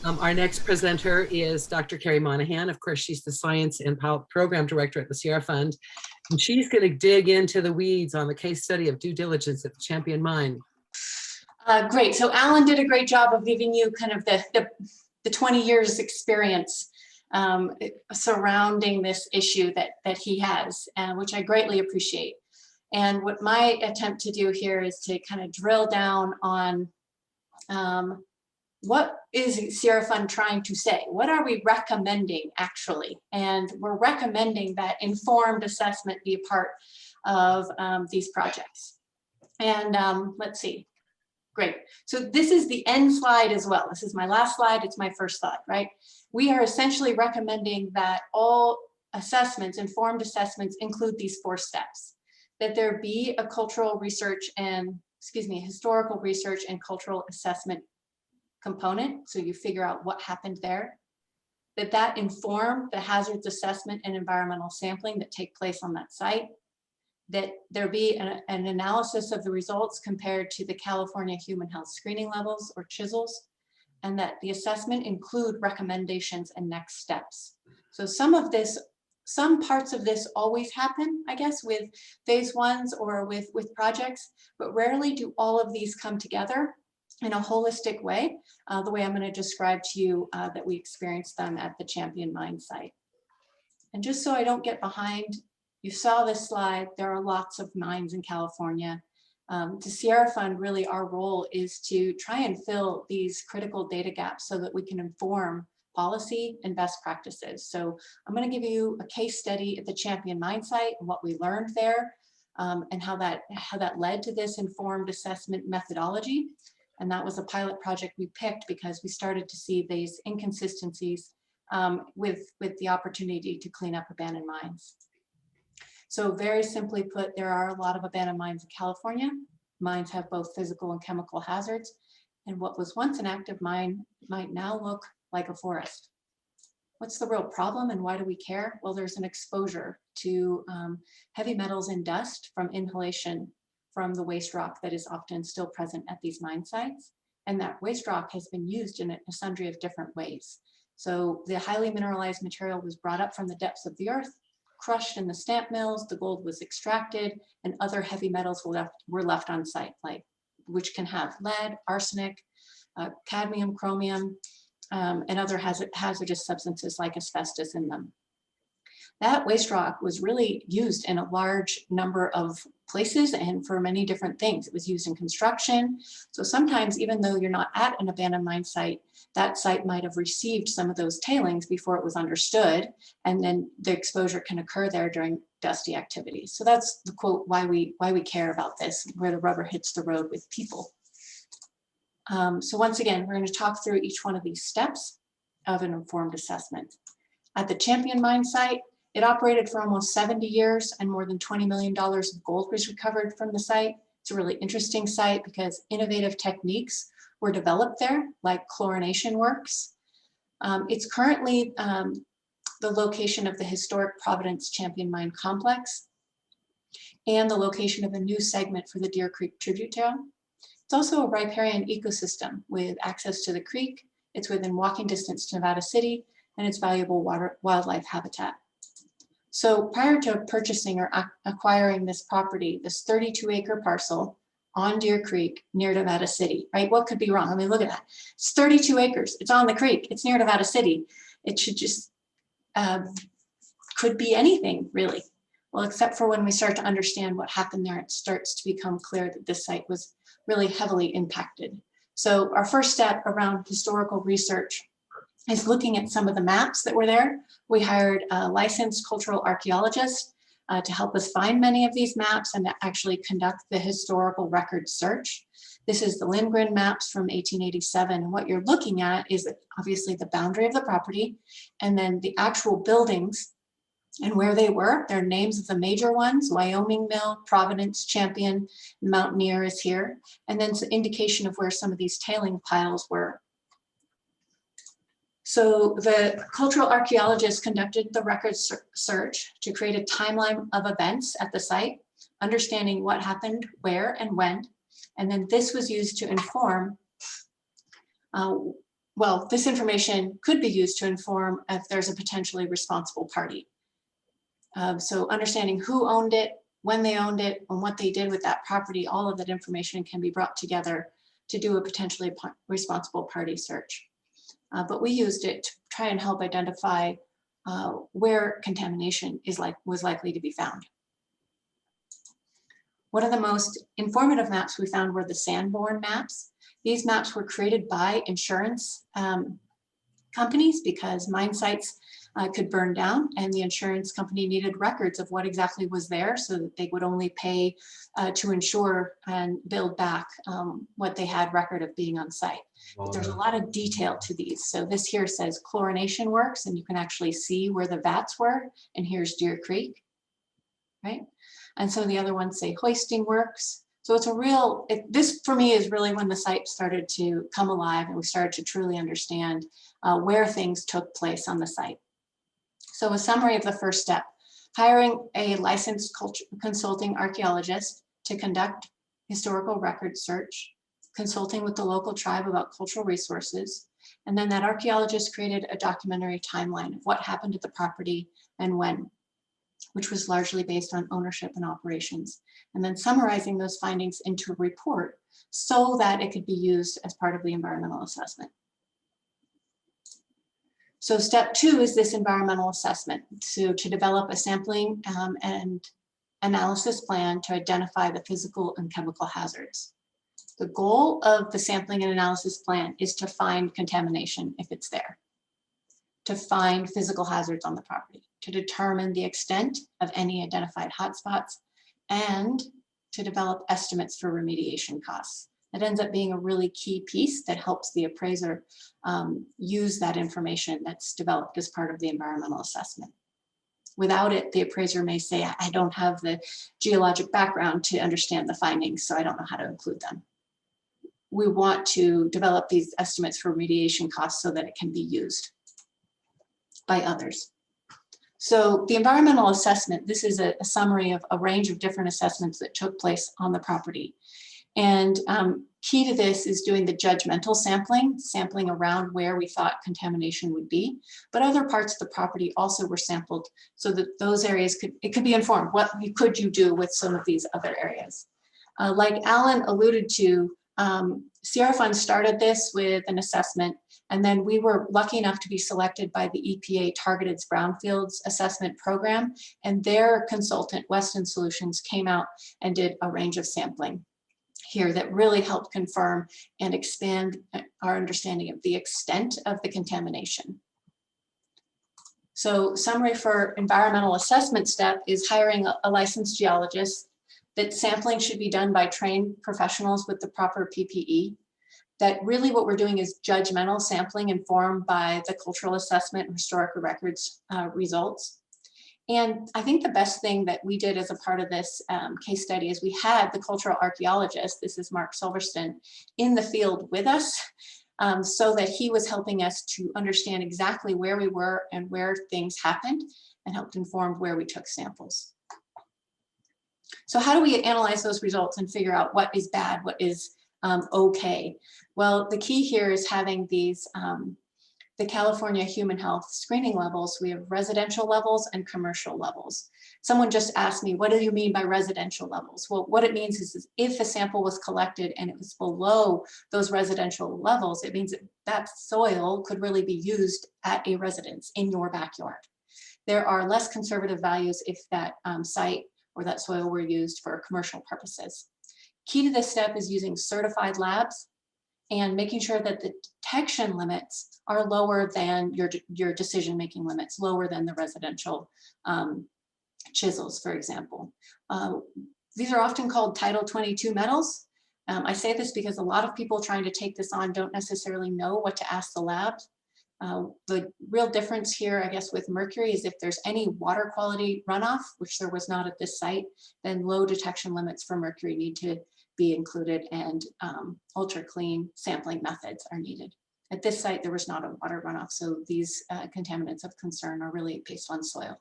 Our next presenter is Dr. Carrie Monohan. Of course, she's the Science and Program Director at the Sierra Fund. And she's going to dig into the weeds on the case study of due diligence at the Champion Mine. Great. So Alan did a great job of giving you kind of the 20 years experience surrounding this issue that he has, which I greatly appreciate. And what my attempt to do here is to kind of drill down on what is Sierra Fund trying to say? What are we recommending actually? And we're recommending that informed assessment be a part of these projects. And let's see. Great. So this is the end slide as well. This is my last slide. It's my first thought, right? We are essentially recommending that all assessments, informed assessments, include these 4 steps. That there be a cultural research and, historical research and cultural assessment component. So you figure out what happened there. That inform the hazards assessment and environmental sampling that take place on that site. That there be an analysis of the results compared to the California Human Health Screening Levels, or CHISLs, and that the assessment include recommendations and next steps. So some parts of this always happen, I guess, with phase 1s or with projects, but rarely do all of these come together in a holistic way, the way I'm going to describe to you that we experienced them at the Champion Mine site. And just so I don't get behind, you saw this slide, there are lots of mines in California. To Sierra Fund, really our role is to try and fill these critical data gaps so that we can inform policy and best practices. So I'm going to give you a case study at the Champion Mine site and what we learned there, and how that led to this informed assessment methodology. And that was a pilot project we picked because we started to see these inconsistencies with the opportunity to clean up abandoned mines. So very simply put, there are a lot of abandoned mines in California. Mines have both physical and chemical hazards. And what was once an active mine might now look like a forest. What's the real problem and why do we care? Well, there's an exposure to heavy metals and dust from inhalation from the waste rock that is often still present at these mine sites. And that waste rock has been used in a sundry of different ways. So the highly mineralized material was brought up from the depths of the earth, crushed in the stamp mills, the gold was extracted, and other heavy metals were left on site, which can have lead, arsenic, cadmium, chromium, and other hazardous substances like asbestos in them. That waste rock was really used in a large number of places and for many different things. It was used in construction. So sometimes, even though you're not at an abandoned mine site, that site might have received some of those tailings before it was understood, and then the exposure can occur there during dusty activities. So that's the quote, why we care about this, where the rubber hits the road with people. So once again, we're going to talk through each one of these steps of an informed assessment. At the Champion Mine site, it operated for almost 70 years and more than $20 million of gold was recovered from the site. It's a really interesting site because innovative techniques were developed there, like chlorination works. It's currently the location of the historic Providence Champion Mine complex and the location of a new segment for the Deer Creek tributary. It's also a riparian ecosystem with access to the creek. It's within walking distance to Nevada City, and it's valuable wildlife habitat. So prior to purchasing or acquiring this property, this 32-acre parcel on Deer Creek near Nevada City, right? What could be wrong? I mean, look at that. It's 32 acres. It's on the creek. It's near Nevada City. It should just, could be anything really. Well, except for when we start to understand what happened there, it starts to become clear that this site was really heavily impacted. So our first step around historical research is looking at some of the maps that were there. We hired a licensed cultural archaeologist to help us find many of these maps and to actually conduct the historical record search. This is the Lindgren maps from 1887. And what you're looking at is obviously the boundary of the property and then the actual buildings and where they were. Their names of the major ones: Wyoming Mill, Providence, Champion, Mountaineer is here. And then some indication of where some of these tailing piles were. So the cultural archaeologists conducted the record search to create a timeline of events at the site, understanding what happened, where, and when. And then this was used to inform well, this information could be used to inform if there's a potentially responsible party. So understanding who owned it, when they owned it, and what they did with that property, all of that information can be brought together to do a potentially responsible party search. But we used it to try and help identify where contamination was likely to be found. One of the most informative maps we found were the Sanborn maps. These maps were created by insurance companies because mine sites could burn down, and the insurance company needed records of what exactly was there so that they would only pay to insure and build back what they had record of being on site. But there's a lot of detail to these. So this here says chlorination works, and you can actually see where the vats were, and here's Deer Creek, right? And some of the other ones say hoisting works. So it's a real, this for me is really when the site started to come alive and we started to truly understand where things took place on the site. So a summary of the first step: hiring a licensed consulting archaeologist to conduct historical record search, consulting with the local tribe about cultural resources, and then that archaeologist created a documentary timeline of what happened to the property and when, which was largely based on ownership and operations, and then summarizing those findings into a report so that it could be used as part of the environmental assessment. So step 2 is this environmental assessment. So to develop a sampling and analysis plan to identify the physical and chemical hazards. The goal of the sampling and analysis plan is to find contamination if it's there, to find physical hazards on the property, to determine the extent of any identified hotspots, and to develop estimates for remediation costs. That ends up being a really key piece that helps the appraiser use that information that's developed as part of the environmental assessment. Without it, the appraiser may say, I don't have the geologic background to understand the findings, so I don't know how to include them. We want to develop these estimates for remediation costs so that it can be used by others. So the environmental assessment, this is a summary of a range of different assessments that took place on the property. And key to this is doing the judgmental sampling around where we thought contamination would be, but other parts of the property also were sampled so that those areas could be informed. What could you do with some of these other areas? Like Alan alluded to, Sierra Fund started this with an assessment, and then we were lucky enough to be selected by the EPA Targeted Brownfields Assessment Program, and their consultant, Weston Solutions, came out and did a range of sampling here that really helped confirm and expand our understanding of the extent of the contamination. So summary for environmental assessment step is hiring a licensed geologist, that sampling should be done by trained professionals with the proper PPE, that really what we're doing is judgmental sampling informed by the cultural assessment and historical records results. And I think the best thing that we did as a part of this case study is we had the cultural archaeologist, this is Mark Silverston, in the field with us so that he was helping us to understand exactly where we were and where things happened and helped inform where we took samples. So how do we analyze those results and figure out what is bad, what is okay? Well, the key here is having these the California Human Health screening levels. We have residential levels and commercial levels. Someone just asked me, what do you mean by residential levels? Well, what it means is if a sample was collected and it was below those residential levels, it means that soil could really be used at a residence in your backyard. There are less conservative values if that site or that soil were used for commercial purposes. Key to this step is using certified labs and making sure that the detection limits are lower than your decision-making limits, lower than the residential chisels, for example. These are often called Title 22 metals. I say this because a lot of people trying to take this on don't necessarily know what to ask the labs. The real difference here, I guess, with mercury is if there's any water quality runoff, which there was not at this site, then low detection limits for mercury need to be included, and ultra clean sampling methods are needed. At this site, there was not a water runoff, so these contaminants of concern are really based on soil.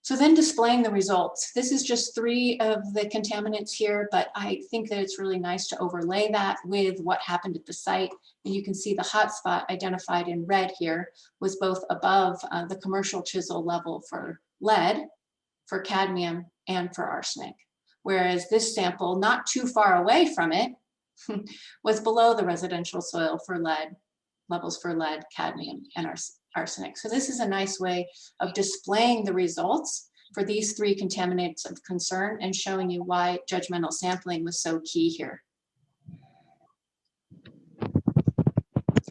So then displaying the results. This is just 3 of the contaminants here, but I think that it's really nice to overlay that with what happened at the site. And you can see the hotspot identified in red here was both above the commercial chisel level for lead, for cadmium, and for arsenic. Whereas this sample, not too far away from it, was below the residential soil for lead, levels for lead, cadmium, and arsenic. So this is a nice way of displaying the results for these 3 contaminants of concern and showing you why judgmental sampling was so key here.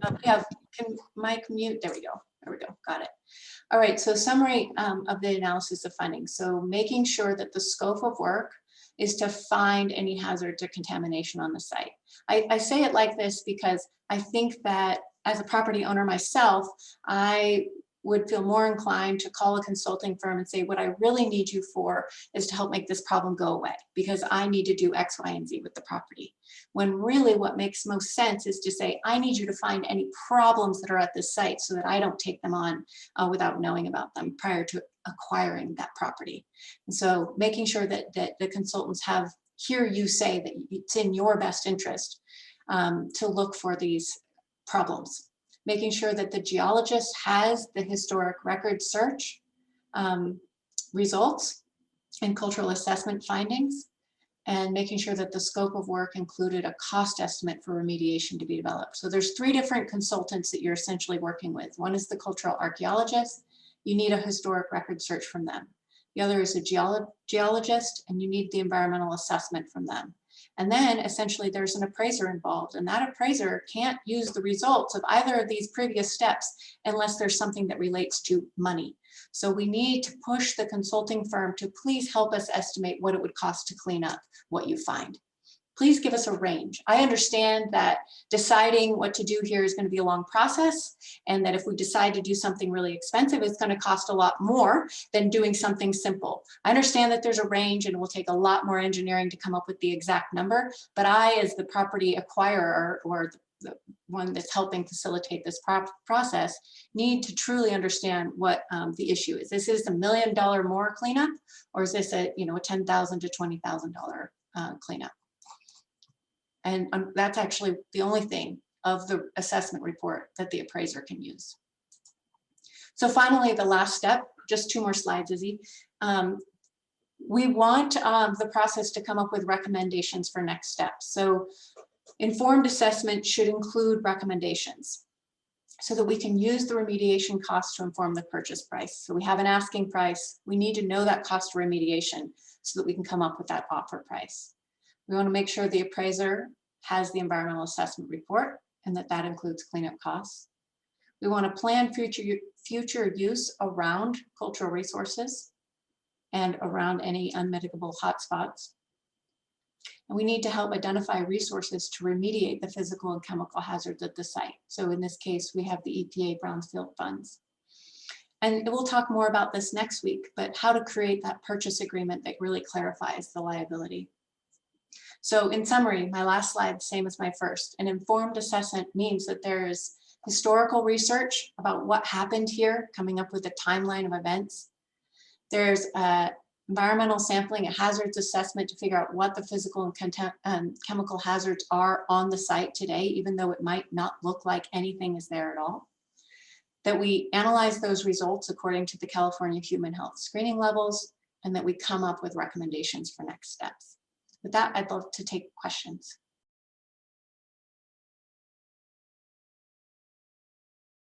We have mic mute, there we go, got it. All right, so summary of the analysis of findings. So making sure that the scope of work is to find any hazards or contamination on the site. I say it like this because I think that as a property owner myself, I would feel more inclined to call a consulting firm and say, what I really need you for is to help make this problem go away because I need to do X, Y, and Z with the property. When really what makes most sense is to say, I need you to find any problems that are at this site so that I don't take them on without knowing about them prior to acquiring that property. And so making sure that the consultants hear you say that it's in your best interest to look for these problems. Making sure that the geologist has the historic record search results and cultural assessment findings, and making sure that the scope of work included a cost estimate for remediation to be developed. So there's 3 different consultants that you're essentially working with. One is the cultural archaeologist. You need a historic record search from them. The other is a geologist, and you need the environmental assessment from them. And then essentially there's an appraiser involved, and that appraiser can't use the results of either of these previous steps unless there's something that relates to money. So we need to push the consulting firm to please help us estimate what it would cost to clean up what you find. Please give us a range. I understand that deciding what to do here is going to be a long process, and that if we decide to do something really expensive, it's going to cost a lot more than doing something simple. I understand that there's a range and it will take a lot more engineering to come up with the exact number, but I, as the property acquirer or the one that's helping facilitate this process, need to truly understand what the issue is. This is $1 million more cleanup, or is this a $10,000 to $20,000 cleanup? And that's actually the only thing of the assessment report that the appraiser can use. So finally, the last step, just 2 more slides, Izzy. We want the process to come up with recommendations for next steps. So informed assessment should include recommendations so that we can use the remediation costs to inform the purchase price. So we have an asking price. We need to know that cost of remediation so that we can come up with that offer price. We want to make sure the appraiser has the environmental assessment report and that includes cleanup costs. We want to plan future use around cultural resources and around any unmitigable hotspots. And we need to help identify resources to remediate the physical and chemical hazards at the site. So in this case, we have the EPA Brownfield funds. And we'll talk more about this next week, but how to create that purchase agreement that really clarifies the liability. So in summary, my last slide, same as my first. An informed assessment means that there is historical research about what happened here, coming up with a timeline of events. There's environmental sampling, a hazards assessment to figure out what the physical and chemical hazards are on the site today, even though it might not look like anything is there at all. That we analyze those results according to the California Human Health Screening levels, and that we come up with recommendations for next steps. With that, I'd love to take questions.